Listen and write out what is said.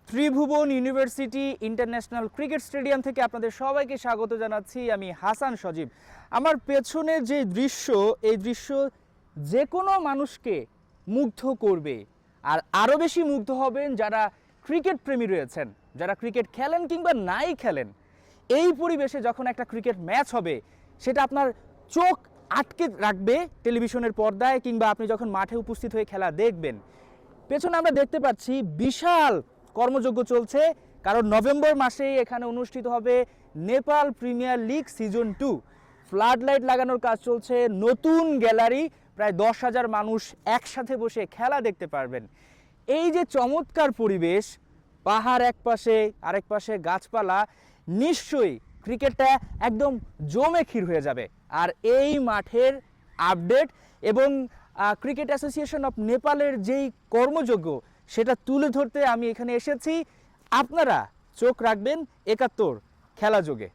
ত্রিভুবন university international cricket stadium থেকে আপনাদের সবাইকে স্বাগত জানাচ্ছি। আমি হাসান সজীব। আমার পেছনে যে দৃশ্য, এই দৃশ্য যে কোনো মানুষকে মুগ্ধ করবে, আর আরও বেশি মুগ্ধ হবেন যারা ক্রিকেট প্রেমী রয়েছেন, যারা ক্রিকেট খেলেন কিংবা নাই খেলেন। এই পরিবেশে যখন একটা ক্রিকেট ম্যাচ হবে, সেটা আপনার চোখ আটকে রাখবে টেলিভিশনের পর্দায়, কিংবা আপনি যখন মাঠে উপস্থিত হয়ে খেলা দেখবেন। পেছনে আমরা দেখতে পাচ্ছি বিশাল কর্মযজ্ঞ চলছে, কারণ নভেম্বর মাসেই এখানে অনুষ্ঠিত হবে Nepal premier league season 2। Flood light লাগানোর কাজ চলছে, নতুন গ্যালারি, প্রায় 10,000 মানুষ একসাথে বসে খেলা দেখতে পারবেন। এই যে চমৎকার পরিবেশ, পাহাড় এক পাশে, আরেক পাশে গাছপালা, নিশ্চয়ই ক্রিকেটটা একদম জমে ক্ষীর হয়ে যাবে। আর এই মাঠের আপডেট এবং ক্রিকেট অ্যাসোসিয়েশন অফ নেপালের যেই কর্মযজ্ঞ, সেটা তুলে ধরতে আমি এখানে এসেছি। আপনারা চোখ রাখবেন 71 খেলাযোগে।